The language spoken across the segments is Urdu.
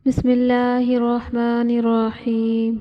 بسم اللہ الرحمن الرحیم۔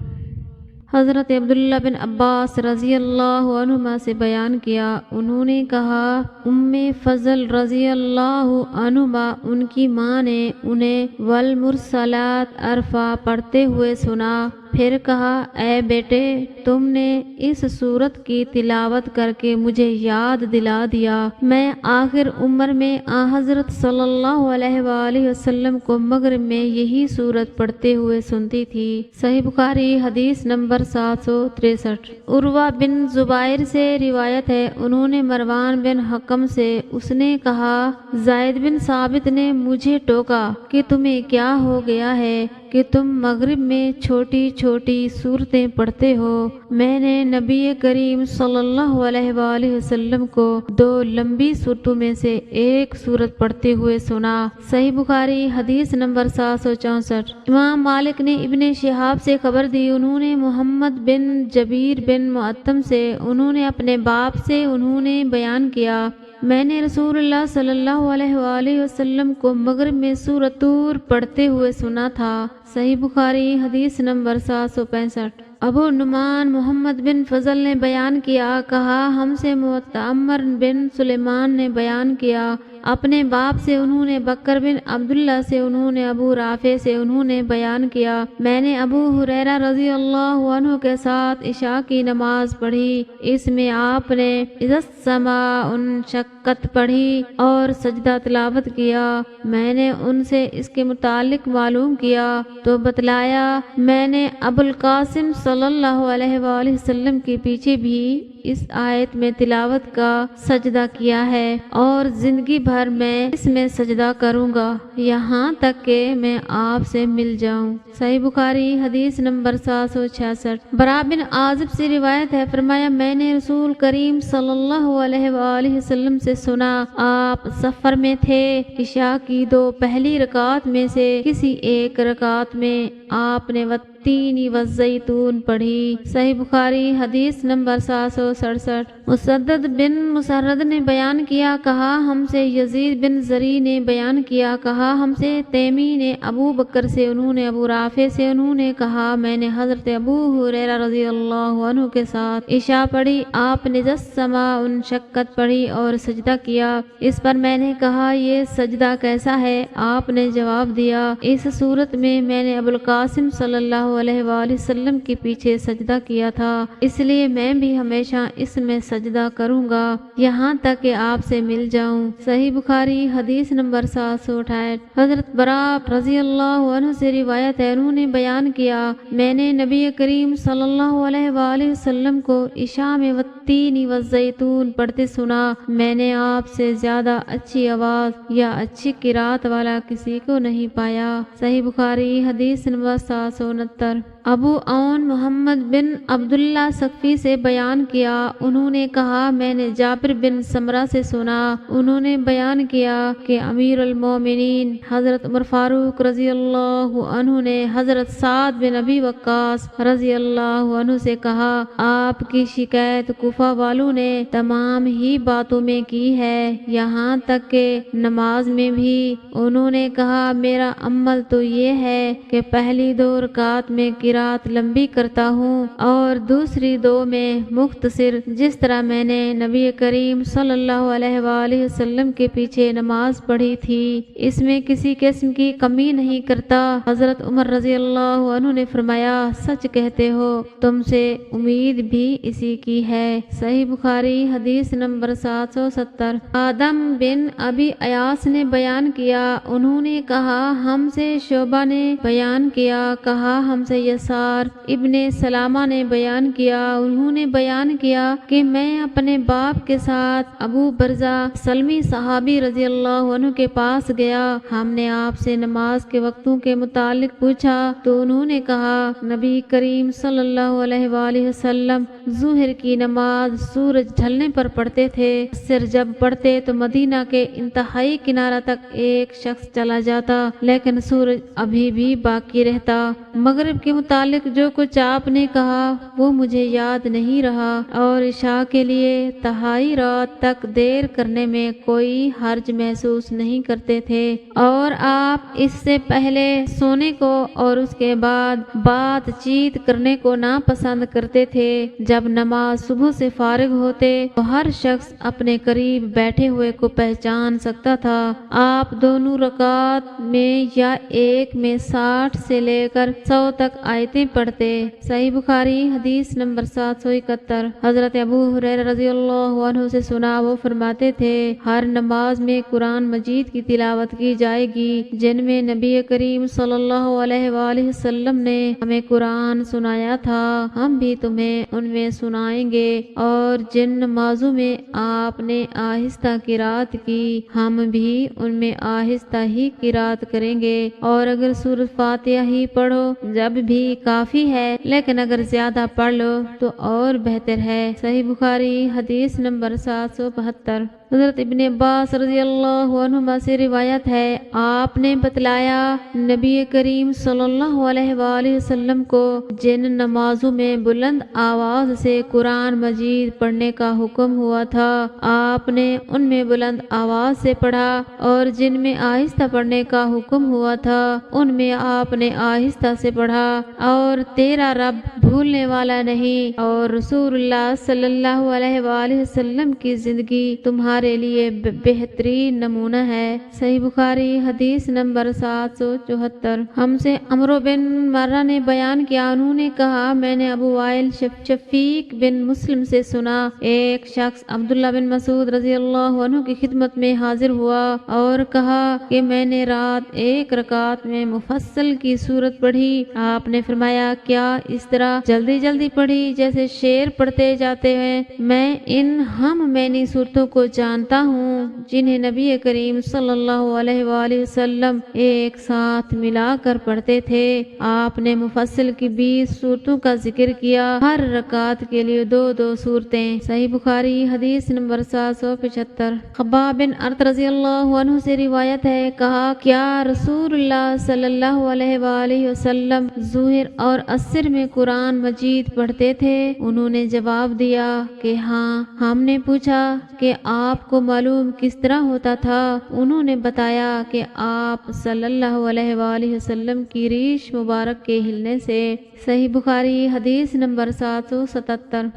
حضرت عبداللہ بن عباس رضی اللہ عنہما سے بیان کیا، انہوں نے کہا ام فضل رضی اللہ عنہما ان کی ماں نے انہیں والمرسلات عرفہ پڑھتے ہوئے سنا، پھر کہا اے بیٹے تم نے اس سورت کی تلاوت کر کے مجھے یاد دلا دیا، میں آخر عمر میں حضرت صلی اللہ علیہ وآلہ وسلم کو مغرب میں یہی سورت پڑھتے ہوئے سنتی تھی۔ صحیح بخاری حدیث نمبر 763۔ عروہ بن زبیر سے روایت ہے، انہوں نے مروان بن حکم سے، اس نے کہا زید بن ثابت نے مجھے ٹوکا کہ تمہیں کیا ہو گیا ہے کہ تم مغرب میں چھوٹی چھوٹی صورتیں پڑھتے ہو؟ میں نے نبی کریم صلی اللہ علیہ وآلہ وسلم کو 2 لمبی صورتوں میں سے ایک صورت پڑھتے ہوئے سنا۔ صحیح بخاری حدیث نمبر 764۔ امام مالک نے ابن شہاب سے خبر دی، انہوں نے محمد بن جبیر بن معتم سے، انہوں نے اپنے باپ سے، انہوں نے بیان کیا میں نے رسول اللہ صلی اللہ علیہ وآلہ وسلم کو مغرب میں سورۃ طور پڑھتے ہوئے سنا تھا۔ صحیح بخاری حدیث نمبر 765۔ ابو نعمان محمد بن فضل نے بیان کیا، کہا ہم سے معتمر بن سلیمان نے بیان کیا اپنے باپ سے، انہوں نے بکر بن عبداللہ سے، انہوں نے ابو رافع سے، انہوں نے بیان کیا میں نے ابو ہریرہ رضی اللہ عنہ کے ساتھ عشاء کی نماز پڑھی، اس میں آپ نے اذا السماء انشقت پڑھی اور سجدہ تلاوت کیا۔ میں نے ان سے اس کے متعلق معلوم کیا تو بتلایا میں نے ابو القاسم صلی اللہ علیہ وآلہ وسلم کے پیچھے بھی اس آیت میں تلاوت کا سجدہ کیا ہے اور زندگی بھر میں اس میں سجدہ کروں گا یہاں تک کہ میں آپ سے مل جاؤں۔ صحیح بخاری حدیث نمبر 766۔ برا بن عازب سے روایت ہے، فرمایا میں نے رسول کریم صلی اللہ علیہ وآلہ وسلم سے سنا، آپ سفر میں تھے، عشاء کی 2 پہلی رکعت میں سے کسی ایک رکعت میں آپ نے والتین والزیتون پڑھی۔ صحیح بخاری حدیث نمبر 767۔ مسدد بن مسرد نے بیان کیا، کہا ہم سے یزید بن زری نے بیان کیا، کہا ہم سے تیمی نے ابو بکر سے، انہوں نے ابو رافع سے، انہوں نے کہا میں نے حضرت ابو ہریرہ رضی اللہ عنہ کے ساتھ عشاء پڑھی، آپ نے اذا السماء انشقت پڑھی اور سجدہ کیا۔ اس پر میں نے کہا یہ سجدہ کیسا ہے؟ آپ نے جواب دیا اس صورت میں میں نے ابو القاسم صلی اللہ علیہ وآلہ وسلم کے پیچھے سجدہ کیا تھا، اس لیے میں بھی ہمیشہ اس میں سجدہ کروں گا یہاں تک کہ آپ سے مل جاؤں۔ صحیح بخاری حدیث نمبر 768۔ حضرت برا رضی اللہ عنہ سے روایت ہے، انہوں نے بیان کیا میں نے نبی کریم صلی اللہ علیہ وآلہ وسلم کو عشاء میں والتین والزیتون پڑھتے سنا، میں نے آپ سے زیادہ اچھی آواز یا اچھی قرات والا کسی کو نہیں پایا۔ صحیح بخاری حدیث نمبر 769۔ ابو عون محمد بن عبداللہ ثقفی سے بیان کیا، انہوں نے کہا میں نے جابر بن سمرہ سے سنا، انہوں نے بیان کیا کہ امیر المومنین حضرت عمر فاروق رضی اللہ عنہ نے حضرت سعد بن ابی وقاص رضی اللہ عنہ سے کہا آپ کی شکایت کوفہ والوں نے تمام ہی باتوں میں کی ہے، یہاں تک کہ نماز میں بھی۔ انہوں نے کہا میرا عمل تو یہ ہے کہ پہلی 2 رکعت میں قرات لمبی کرتا ہوں اور دوسری 2 میں مختصر، جس طرح میں نے نبی کریم صلی اللہ علیہ وآلہ وسلم کے پیچھے نماز پڑھی تھی، اس میں کسی قسم کی کمی نہیں کرتا۔ حضرت عمر رضی اللہ عنہ نے فرمایا سچ کہتے ہو، تم سے امید بھی اسی کی ہے۔ صحیح بخاری حدیث نمبر 770۔ آدم بن ابی ایاس نے بیان کیا، انہوں نے کہا ہم سے شعبہ نے بیان کیا، کہا ہم سے یسار ابن سلامہ نے بیان کیا، انہوں نے بیان کیا کہ میں اپنے باپ کے ساتھ ابو برزہ سلمی صحابی رضی اللہ عنہ کے پاس گیا، ہم نے آپ سے نماز کے وقتوں کے متعلق پوچھا تو انہوں نے کہا نبی کریم صلی اللہ علیہ وآلہ وسلم ظہر کی نماز سورج ڈھلنے پر پڑھتے تھے، عصر جب پڑھتے تو مدینہ کے انتہائی کنارہ تک ایک شخص چلا جاتا لیکن سورج ابھی بھی باقی رہتا، مغرب کے متعلق جو کچھ آپ نے کہا وہ مجھے یاد نہیں رہا، اور عشاء کے لیے تہائی رات تک دیر کرنے میں کوئی حرج محسوس نہیں کرتے تھے، اور آپ اس سے پہلے سونے کو اور اس کے بعد بات چیت کرنے کو ناپسند کرتے تھے۔ جب نماز صبح سے فارغ ہوتے تو ہر شخص اپنے قریب بیٹھے ہوئے کو پہچان سکتا تھا۔ آپ دونوں رکعت میں یا ایک میں 60 سے لے کر 100 تک آیتیں پڑھتے۔ صحیح بخاری حدیث نمبر 771۔ حضرت ابو ہریرہ رضی اللہ عنہ سے سنا، وہ فرماتے تھے ہر نماز میں قرآن مجید کی تلاوت کی جائے گی جن میں نبی کریم صلی اللہ علیہ وآلہ وسلم نے ہمیں قرآن سنایا تھا، ہم بھی تمہیں ان میں سنائیں گے، اور جن نمازوں میں آپ نے آہستہ قرات کی ہم بھی ان میں آہستہ ہی قرات کریں گے، اور اگر سورۃ فاتحہ ہی پڑھو جب بھی کافی ہے، لیکن اگر زیادہ پڑھ لو تو اور بہتر ہے۔ صحیح بخاری حدیث نمبر 772۔ حضرت ابن عباس رضی اللہ عنہما سے روایت ہے، آپ نے بتلایا نبی کریم صلی اللہ علیہ وآلہ وسلم کو جن نمازوں میں بلند آواز سے قرآن مجید پڑھنے کا حکم ہوا تھا آپ نے ان میں بلند آواز سے پڑھا، اور جن میں آہستہ پڑھنے کا حکم ہوا تھا ان میں آپ نے آہستہ سے پڑھا، اور تیرا رب بھولنے والا نہیں، اور رسول اللہ صلی اللہ علیہ وآلہ وسلم کی زندگی تمہارے لیے بہترین نمونہ ہے۔ صحیح بخاری حدیث نمبر 774۔ ہم سے عمرو بن مرہ نے بیان کیا، انہوں نے کہا میں نے ابو وائل شفیق بن مسلم سے سنا، ایک شخص عبداللہ بن مسعود رضی اللہ عنہ کی خدمت میں حاضر ہوا اور کہا کہ میں نے رات ایک رکعت میں مفصل کی سورت پڑھی۔ آپ نے فرمایا کیا اس طرح جلدی جلدی پڑھی جیسے شعر پڑھتے جاتے ہیں؟ میں ان ہم معنی صورتوں کو جانتا ہوں جنہیں نبی کریم صلی اللہ علیہ وآلہ وسلم ایک ساتھ ملا کر پڑھتے تھے۔ آپ نے مفصل کی 20 صورتوں کا ذکر کیا، ہر رکعت کے لیے 2 صورتیں۔ صحیح بخاری حدیث نمبر 775۔ خباب بن ارت رضی اللہ عنہ سے روایت ہے، کہا کیا رسول اللہ صلی اللہ علیہ وآلہ وسلم ظہر اور عصر میں قرآن مجید پڑھتے تھے؟ انہوں نے جواب دیا کہ ہاں۔ ہم نے پوچھا کہ آپ کو معلوم کس طرح ہوتا تھا؟ انہوں نے بتایا کہ آپ صلی اللہ علیہ وآلہ وسلم کی ریش مبارک کے ہلنے سے۔ صحیح بخاری حدیث نمبر 777۔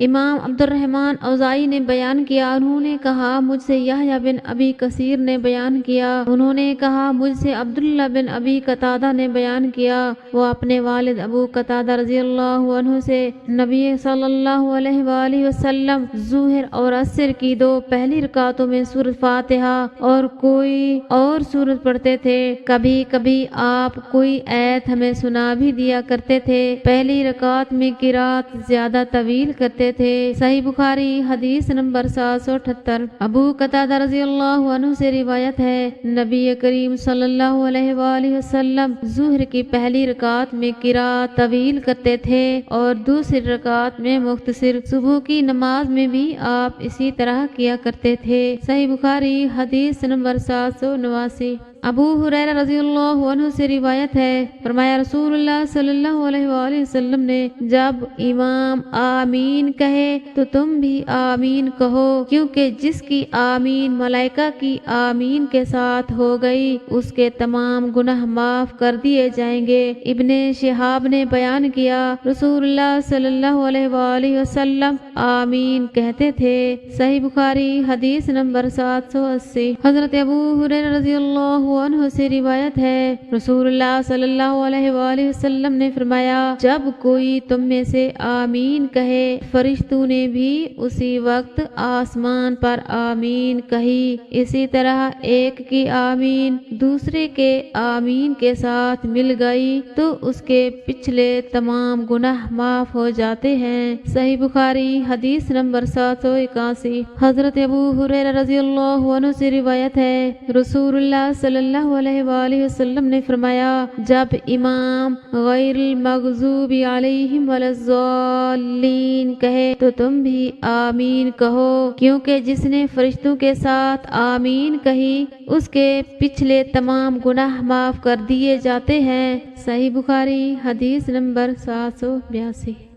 امام عبد الرحمن اوزاعی نے بیان کیا، انہوں نے کہا مجھ سے یحییٰ بن ابی کثیر نے بیان کیا، انہوں نے کہا مجھ سے عبداللہ بن ابی قتادہ نے بیان کیا، وہ اپنے والد ابو قتادہ رضی اللہ عنہ سے نبی صلی اللہ علیہ وآلہ وسلم ظہر اور عصر کی 2 پہلی رکعتوں میں سورۃ فاتحہ اور کوئی اور سورت پڑھتے تھے، کبھی کبھی آپ کوئی آیت ہمیں سنا بھی دیا کرتے تھے، پہلی رکعت میں قرات زیادہ طویل کرتے تھے۔ صحیح بخاری حدیث نمبر 778۔ ابو قتادہ رضی اللہ عنہ سے روایت ہے، نبی کریم صلی اللہ علیہ وآلہ وسلم ظہر کی پہلی رکعت میں قرات طویل کرتے تھے اور دوسری رکعت میں مختصر، صبح کی نماز میں بھی آپ اسی طرح کیا کرتے تھے۔ صحیح بخاری حدیث نمبر 789۔ ابو ہریرہ رضی اللہ عنہ سے روایت ہے، فرمایا رسول اللہ صلی اللہ علیہ وآلہ وسلم نے جب امام آمین کہے تو تم بھی آمین کہو، کیونکہ جس کی آمین ملائکہ کی آمین کے ساتھ ہو گئی اس کے تمام گناہ معاف کر دیے جائیں گے۔ ابن شہاب نے بیان کیا، رسول اللہ صلی اللہ علیہ وآلہ وسلم آمین کہتے تھے۔ صحیح بخاری حدیث نمبر 780۔ حضرت ابو ہریرہ رضی اللہ عنہ سے روایت ہے، رسول اللہ صلی اللہ علیہ وآلہ وسلم نے فرمایا جب کوئی تم میں سے آمین کہے، فرشتوں نے بھی اسی وقت آسمان پر آمین کہی، اسی طرح ایک کی آمین دوسرے کے آمین کے ساتھ مل گئی تو اس کے پچھلے تمام گناہ معاف ہو جاتے ہیں۔ صحیح بخاری حدیث نمبر 781۔ حضرت ابو ہریرہ رضی اللہ عنہ سے روایت ہے، رسول اللہ صلی صلی اللہ علیہ وآلہ وسلم نے فرمایا، جب امام غیر المغضوب علیہم ولا الضالین کہے تو تم بھی آمین کہو، کیونکہ جس نے فرشتوں کے ساتھ آمین کہی اس کے پچھلے تمام گناہ معاف کر دیے جاتے ہیں۔ صحیح بخاری حدیث نمبر 782۔